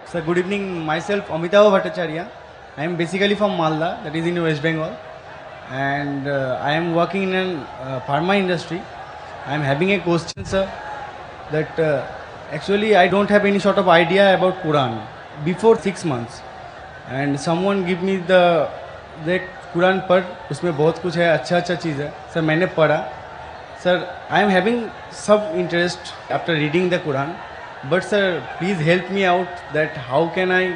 Sir, good evening. Myself, Amitabh Bhattacharya. I am basically from Malda, that is in West Bengal, and I am working in pharma industry. I am having a question, sir, that actually I don't have any sort of idea about Quran before 6 months, and someone give me that Quran पर उसमें बहुत कुछ है, अच्छा अच्छा चीज़ है sir. मैंने पढ़ा सर. आई एम हैविंग सब interest after reading the Quran, but sir please help me out that how can I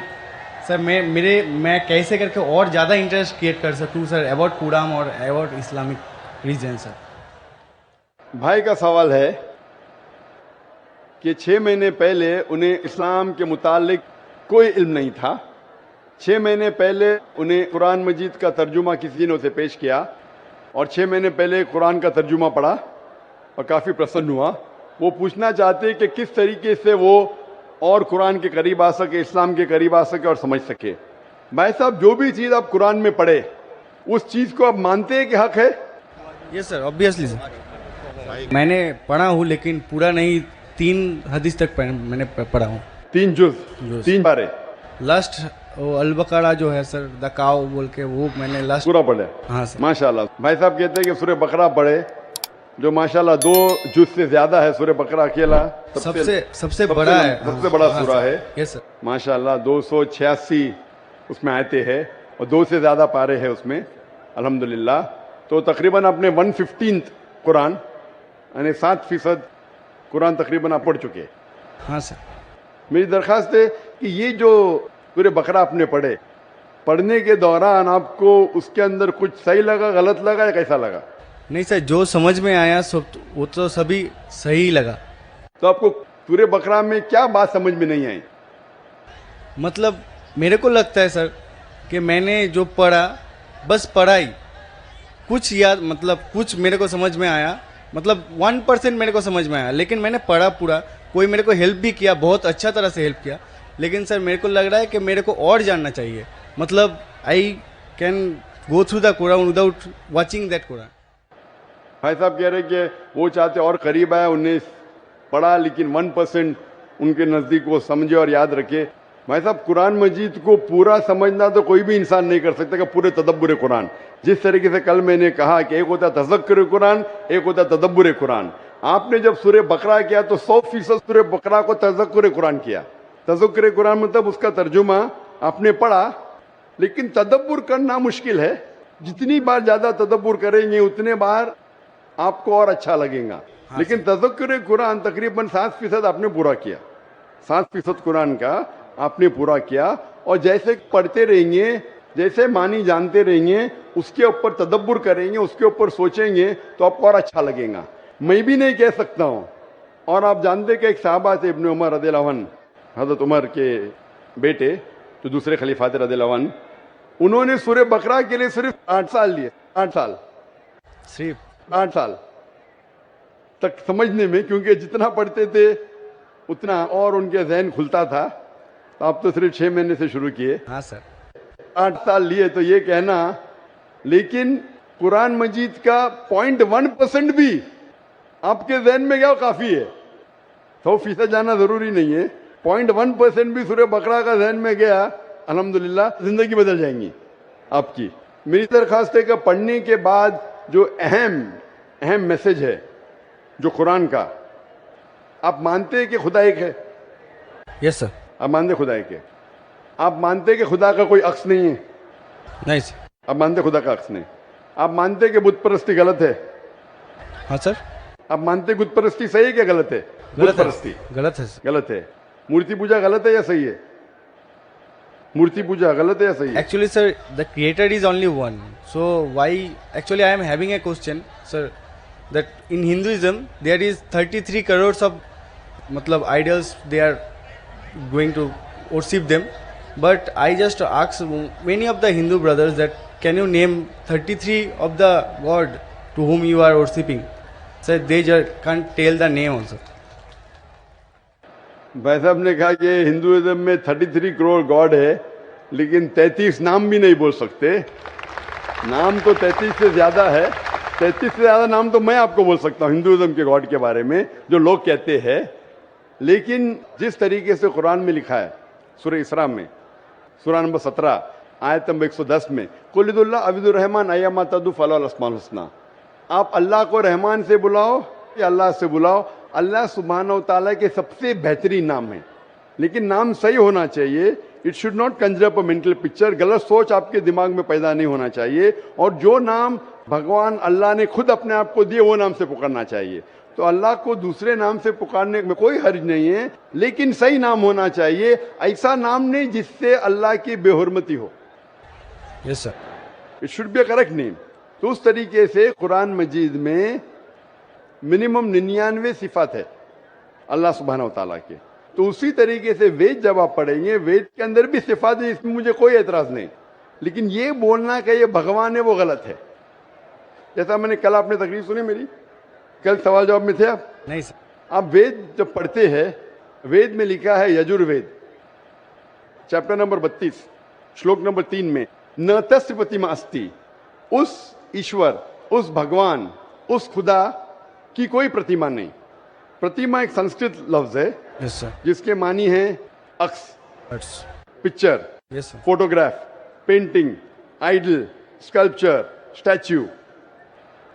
sir मैं कैसे करके और ज़्यादा इंटरेस्ट क्रिएट कर सकूँ सर अबाउट कुरान और अबाउट इस्लामिक रीजन सर. भाई का सवाल है कि 6 महीने पहले उन्हें इस्लाम के मुतालिक कोई इल्म नहीं था. 6 महीने पहले उन्हें कुरान मजीद का तर्जुमा किसी ने उसे पेश किया और 6 महीने पहले कुरान का तर्जुमा पढ़ा और काफ़ी प्रसन्न हुआ. वो पूछना चाहते हैं कि किस तरीके से वो और कुरान के करीब आ सके, इस्लाम के करीब आ सके और समझ सके. भाई साहब, जो भी चीज़ आप कुरान में पढ़े उस चीज़ को आप मानते हैं कि हक है? Yes sir, obviously sir. मैंने पढ़ा हूँ लेकिन पूरा नहीं, 3 हदीस तक मैंने पढ़ा हूँ. 3 जुज़, 3 बारे. लास्ट अल बकरा जो है सर, द काव बोल के, वो मैंने लास्ट पूरा पढ़े. हाँ सर. माशाल्लाह. भाई साहब कहते हैं कि सूरह बकरा पढ़े, जो माशाल्लाह 2 जुज़ से ज्यादा है. सूरह बकरा अकेला सबसे बड़ा है, सबसे बड़ा सूरा है. Yes sir. माशाल्लाह 286 उसमें आयतें हैं और 2 से ज़्यादा पारे हैं उसमें, अल्हम्दुलिल्लाह. तो तकरीबन अपने 115th कुरान यानी 7% कुरान तकरीबन आप पढ़ चुके. हाँ सर. मेरी दरख्वास्त है कि ये जो सूरह बकरा आपने पढ़े, पढ़ने के दौरान आपको उसके अंदर कुछ सही लगा, गलत लगा या कैसा लगा? नहीं सर, जो समझ में आया वो तो सभी सही लगा. तो आपको सूरह बकरा में क्या बात समझ में नहीं आई? मतलब मेरे को लगता है सर कि मैंने जो पढ़ा बस पढ़ाई, कुछ याद, मतलब कुछ मेरे को समझ में आया, मतलब 1% मेरे को समझ में आया, लेकिन मैंने पढ़ा पूरा. कोई मेरे को हेल्प भी किया, बहुत अच्छा तरह से हेल्प किया, लेकिन सर मेरे को लग रहा है कि मेरे को और जानना चाहिए. मतलब I can go through the Quran without watching that Quran. भाई साहब कह रहे कि वो चाहते और करीब आए, उन्हें पढ़ा लेकिन 1% उनके नज़दीक वो समझे और याद रखे. भाई साहब, कुरान मजीद को पूरा समझना तो कोई भी इंसान नहीं कर सकता कि पूरे तदब्बुर कुरान. जिस तरीके से कल मैंने कहा कि एक होता है तज़क्कुर कुरान, एक होता है तदब्बुर कुरान. आपने जब सूरह बकरा किया तो 100% सूरह बकरा को तज़क्कुर कुरान किया. तज़क्कुर कुरान मतलब उसका तर्जुमा आपने पढ़ा, लेकिन तदब्बुर करना मुश्किल है. जितनी बार ज़्यादा तदब्बुर करेंगे उतने बार आपको और अच्छा लगेगा. लेकिन तज़क्कुर कुरान तकरीबन 7% आपने पूरा किया. 7% कुरान का आपने पूरा किया, और जैसे पढ़ते रहेंगे, जैसे मानी जानते रहेंगे, उसके ऊपर तदब्बुर करेंगे, उसके ऊपर सोचेंगे तो आपको और अच्छा लगेगा. मैं भी नहीं कह सकता हूँ. और आप जानते कि एक साहबा थे इब्न उमर रज़ियल्लाहु अन्हु, हज़रत उमर के बेटे जो दूसरे खलीफा थे रज़ियल्लाहु अन्हु, उन्होंने सूरह बकरा के लिए सिर्फ 8 साल लिए. 8 साल, सिर्फ 8 साल तक समझने में, क्योंकि जितना पढ़ते थे उतना और उनके जहन खुलता था. तो आप तो सिर्फ 6 महीने से शुरू किए. हाँ सर. 8 साल लिए तो ये कहना, लेकिन कुरान मजीद का 0.1% भी आपके जहन में क्या काफ़ी है. 100% जाना ज़रूरी नहीं है. 0.1% भी सूरह बकरा का जहन में गया, अल्हम्दुलिल्लाह ज़िंदगी बदल जाएंगी आपकी. मेरी दरख्वास्त है कि पढ़ने के बाद जो अहम मैसेज है जो कुरान का, आप मानते हैं कि खुदा एक है? Yes sir. आप मानते खुदा एक है? आप मानते कि खुदा का कोई अक्स नहीं है? नहीं सर. आप मानते खुदा का अक्स नहीं? आप मानते कि बुत परस्ती गलत है? हाँ सर. आप मानते बुत परस्ती सही है क्या गलत है? बुत परस्ती गलत है सर. गलत है. मूर्ति पूजा गलत है या सही है? मूर्ति पूजा गलत है या सही है? Actually, sir, the creator is only one. So why? Actually, I am having a question, sir. That in Hinduism there is 33 crores of, matlab, idols. They are going to worship them. But I just ask many of the Hindu brothers that can you name 33 of the god to whom you are worshipping? Sir, they just can't tell the name also. भाई साहब ने कहा कि Hinduism में 33 crore God है, लेकिन 33 नाम भी नहीं बोल सकते. नाम तो 33 से ज़्यादा है. 33 से ज़्यादा नाम तो मैं आपको बोल सकता हूँ हिंदुइज्म के गॉड के बारे में, जो लोग कहते हैं. लेकिन जिस तरीके से कुरान में लिखा है सूरह इसरा में, सूरह नंबर 17 आयत नंबर 110 में, कुलिदुल्लाह अबिदुर रहमान अय्यमा तदु फलाल अस्माउल हुस्ना। आप अल्लाह को रहमान से बुलाओ या अल्लाह से बुलाओ, अल्लाह सुब्हानहू व तआला के सबसे बेहतरीन नाम है, लेकिन नाम सही होना चाहिए। It should not Kanjar up a mental picture, गलत सोच आपके दिमाग में पैदा नहीं होना चाहिए। और जो नाम भगवान अल्लाह ने खुद अपने आप को दिए वो नाम से पुकारना चाहिए। तो अल्लाह को दूसरे नाम से पुकारने में कोई हर्ज नहीं है, लेकिन सही नाम होना चाहिए। ऐसा नाम नहीं जिससे अल्लाह की बेहुरमती हो। Yes sir. It should be a correct name. तो उस तरीके से कुरान मजीद में मिनिमम 99 सिफात है अल्लाह सुब्हानहू व तआला के। तो उसी तरीके से वेद जब आप पढ़ेंगे, वेद के अंदर भी सिफात है, इसमें मुझे कोई एतराज नहीं, लेकिन ये बोलना कि ये भगवान है वो गलत है। जैसा मैंने कल, आपने तकरीर सुनी मेरी, कल सवाल जवाब में थे आप? नहीं सर। आप वेद जब पढ़ते हैं, वेद में लिखा है यजुर्वेद चैप्टर नंबर 32 श्लोक नंबर 3 में, न तस्य प्रतिमा अस्ति, उस ईश्वर, उस भगवान, उस खुदा की कोई प्रतिमा नहीं। प्रतिमा एक संस्कृत लफ्ज है यस सर। जिसके मानी है अक्स, picture, yes sir. Photograph, painting, idol, sculpture, statue.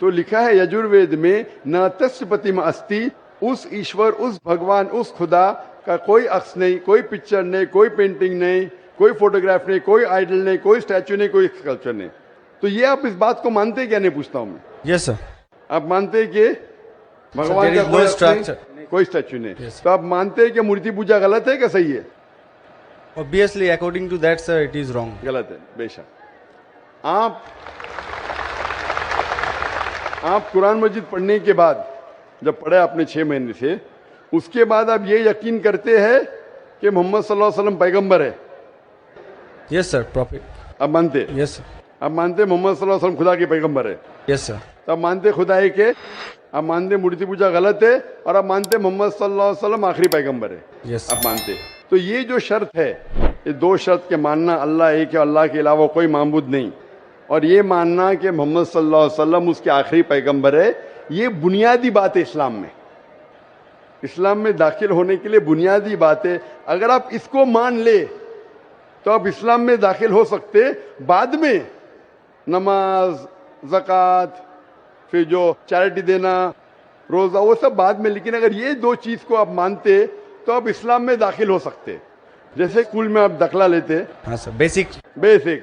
तो लिखा है यजुर्वेद में, न तस्य प्रतिमा अस्ति, उस ईश्वर, उस भगवान, उस खुदा का कोई अक्स नहीं, कोई पिक्चर नहीं, कोई पेंटिंग नहीं, कोई फोटोग्राफ नहीं, कोई आइडल नहीं, कोई स्टैच्यू नहीं, कोई स्कल्पचर नहीं। तो ये आप इस बात को मानते हैं क्या? नहीं, पूछता हूं मैं। Yes sir. आप मानते हैं कि भगवान there का is कोई no अक्स नहीं, structure. कोई स्टैच्यू नहीं? Yes, तो आप मानते हैं कि मूर्ति पूजा गलत है कि सही है? Obviously, according to that, sir, it is wrong. गलत है, बेशक। आप कुरान मजीद पढ़ने के बाद, जब पढ़े आपने 6 महीने से, उसके बाद आप ये यकीन करते हैं कि मोहम्मद सल्लल्लाहु अलैहि वसल्लम पैगंबर है? Yes sir, prophet. आप मानते हैं? Yes sir. आप मानते हैं मोहम्मद सल्लल्लाहु अलैहि वसल्लम खुदा के पैगंबर है? Yes sir. तो आप मानते हैं खुदा एक है, आप मानते हैं मूर्ति पूजा गलत है, और आप मानते हैं मोहम्मद सल्लल्लाहु अलैहि वसल्लम आखिरी पैगंबर है? Yes sir. आप मानते हैं। तो ये जो शर्त है, ये 2 शर्त के मानना अल्लाह एक है, अल्लाह के अलावा कोई माबूद नहीं, और ये मानना कि मोहम्मद सल्लल्लाहु अलैहि वसल्लम उसके आखिरी पैगंबर है, ये बुनियादी बात है इस्लाम में। इस्लाम में दाखिल होने के लिए बुनियादी बात है। अगर आप इसको मान ले तो आप इस्लाम में दाखिल हो सकते। बाद में नमाज, ज़कात, फिर जो चैरिटी देना, रोज़ा, वो सब बाद में, लेकिन अगर ये 2 चीज़ को आप मानते तो आप इस्लाम में दाखिल हो सकते। जैसे स्कूल में आप दाखिला लेते, हाँ सर, बेसिक।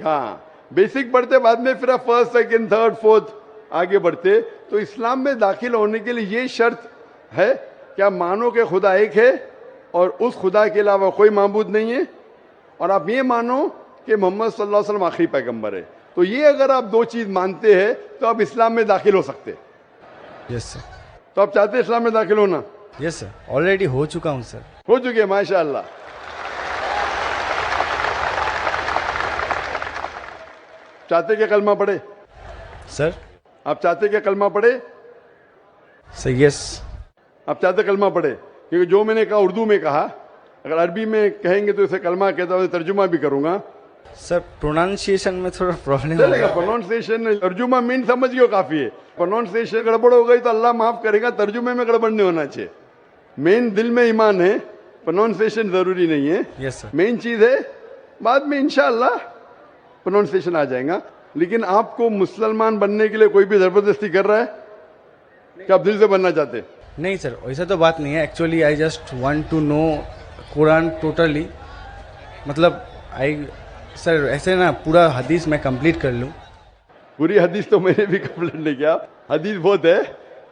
हाँ, बेसिक पढ़ते, बाद में फिर आप 1st, 2nd, 3rd, 4th आगे बढ़ते। तो इस्लाम में दाखिल होने के लिए ये शर्त है कि आप मानो कि खुदा एक है और उस खुदा के अलावा कोई माबूद नहीं है, और आप ये मानो कि मोहम्मद सल्लल्लाहु अलैहि वसल्लम आखिरी पैगंबर है। तो ये अगर आप 2 चीज मानते हैं तो आप इस्लाम में दाखिल हो सकते। Yes sir. तो आप चाहते हैं इस्लाम में दाखिल होना? यस सर, ऑलरेडी हो चुका हूँ सर। हो चुके, माशाअल्लाह। चाहते क्या कलमा पढ़े? सर? आप चाहते क्या कलमा पढ़े? Sir yes. आप चाहते कलमा पढ़े? क्योंकि जो मैंने कहा उर्दू में कहा, अगर अरबी में कहेंगे तो इसे कलमा कहता हूँ, तर्जुमा भी करूंगा। सर प्रोनाउंसिएशन में थोड़ा प्रॉब्लम चलेगा, प्रोनाउंसिएशन, तर्जुमा मीन समझ गए काफी है। प्रोनाउंसिएशन गड़बड़ हो गई तो अल्लाह माफ करेगा, तर्जुमे में गड़बड़ नहीं होना चाहिए। मेन दिल में ईमान है, प्रोनाउंसिएशन जरूरी नहीं है। Yes sir. मेन चीज है, बाद में इंशाअल्लाह प्रोनाउंसिएशन आ जाएगा। लेकिन आपको मुसलमान बनने के लिए कोई भी जबरदस्ती कर रहा है कि आप दिल से बनना चाहते हैं? नहीं सर, वैसा तो बात नहीं है। Actually I just want to know Quran totally, मतलब सर ऐसे ना पूरा हदीस मैं कंप्लीट कर लूँ। पूरी हदीस तो मैंने भी कंप्लीट नहीं किया, हदीस बहुत है,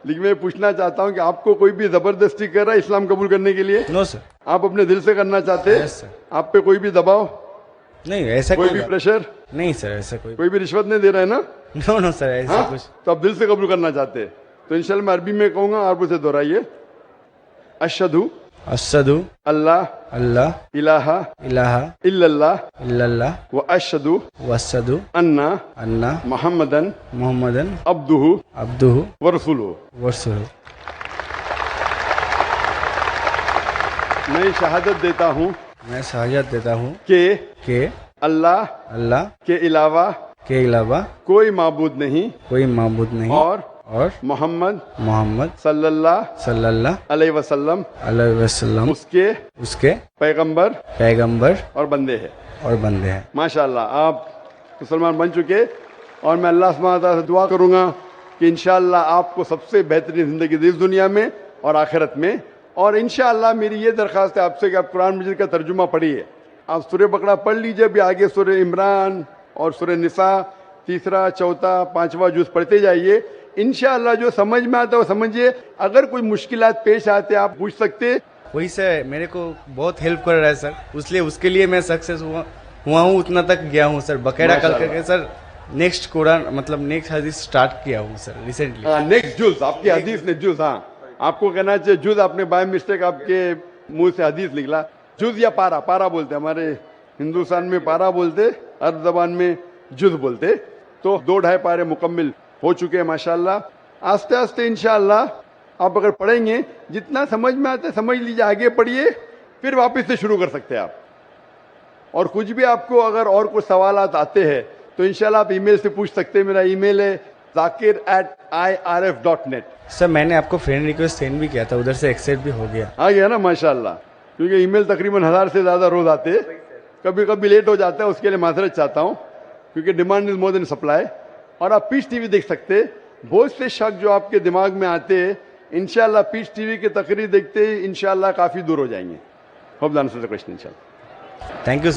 लेकिन मैं पूछना चाहता हूं कि आपको कोई भी जबरदस्ती कर रहा है इस्लाम कबूल करने के लिए? No sir. आप अपने दिल से करना चाहते हैं? Yes sir. आप पे कोई भी दबाव नहीं, ऐसा कोई भी प्रेशर नहीं सर, ऐसा कोई भी रिश्वत नहीं दे रहा है ना? नो सर, ऐसा हाँ? कुछ। तो आप दिल से कबूल करना चाहते हैं तो इंशाल्लाह मैं अरबी में कहूंगा, आप उसे दोहराइए। अशहदु अल्लाह इलाहा इल्लल्लाह व अशहदु अन्ना मुहम्मदन अब्दुहु व रसूलुहु। मैं शहादत देता हूँ कि अल्लाह के अलावा कोई माबूद नहीं اور मोहम्मद محمد सल्लल्लाहु صلی اللہ अलैहि वसल्लम علیہ وسلم उसके اس کے पैगंबर پیغمبر और बंदे हैं. اور بندے ہیں. माशाल्लाह आप मुसलमान बन चुके और मैं अल्लाह सुब्हानहू व तआला से दुआ करूंगा कि इंशाअल्लाह आपको सबसे बेहतरीन ज़िंदगी दी इस दुनिया में और आखिरत में. और इंशाअल्लाह मेरी ये दरख्वास्त है आपसे कि आप कुरान मजीद का तर्जुमा पढ़िए. आप सूरह बकरा पढ़ लीजिए, भी आगे सूरह इमरान और सूरह निसा तीसरा चौथा पांचवा जुज़ पढ़ते जाइए. इंशाअल्लाह जो समझ में आता है वो समझिए. अगर कोई मुश्किलात पेश आते आप पूछ सकते. وہی سر میرے کو بہت ہیلپ کر رہا ہے سر, اس لیے اس کے لیے میں سکسیس ہوا ہوں, اتنا تک گیا ہوں سر. باقاعدہ کل کر کے سر نیکسٹ قرآن مطلب نیکسٹ حدیث سٹارٹ کیا ہوں سر ریسنٹلی. ہاں نیکسٹ جز آپ کی حدیث نے جز, ہاں آپ کو کہنا چاہیے جز, آپ نے بائی مسٹیک آپ کے منہ سے حدیث نکلا. جز یا پارا, پارا بولتے ہمارے ہندوستان میں پارا بولتے, عرب زبان میں جز بولتے. تو 2-2.5 پارے مکمل ہو چکے ہیں ماشاءاللہ. آہستہ آہستہ انشاءاللہ آپ اگر پڑھیں گے جتنا سمجھ میں آتا ہے سمجھ لیجیے, آگے پڑھیے, پھر واپس سے شروع کر سکتے ہیں آپ. اور کچھ بھی آپ کو اگر اور کچھ سوالات آتے ہیں تو انشاءاللہ آپ ای میل سے پوچھ سکتے ہیں. میرا ای میل ہے zakir@irf.net. سر میں نے آپ کو فرینڈ ریکویسٹ سینڈ بھی کیا تھا, ادھر سے ایکسیپٹ بھی ہو گیا. آ گیا نا ماشاءاللہ, کیونکہ ای میل تقریباً 1000 سے زیادہ روز آتے ہیں. کبھی کبھی لیٹ ہو جاتا ہے, اس کے لیے معذرت چاہتا ہوں, کیونکہ demand is more then supply. اور آپ پیس ٹی وی دیکھ سکتے ہیں. بہت سے شک جو آپ کے دماغ میں آتے ہیں انشاءاللہ پیس ٹی وی کی تقریر دیکھتے ہی انشاءاللہ کافی دور ہو جائیں گے. ہوپ دان سے کوشچن انشاءاللہ. Thank you.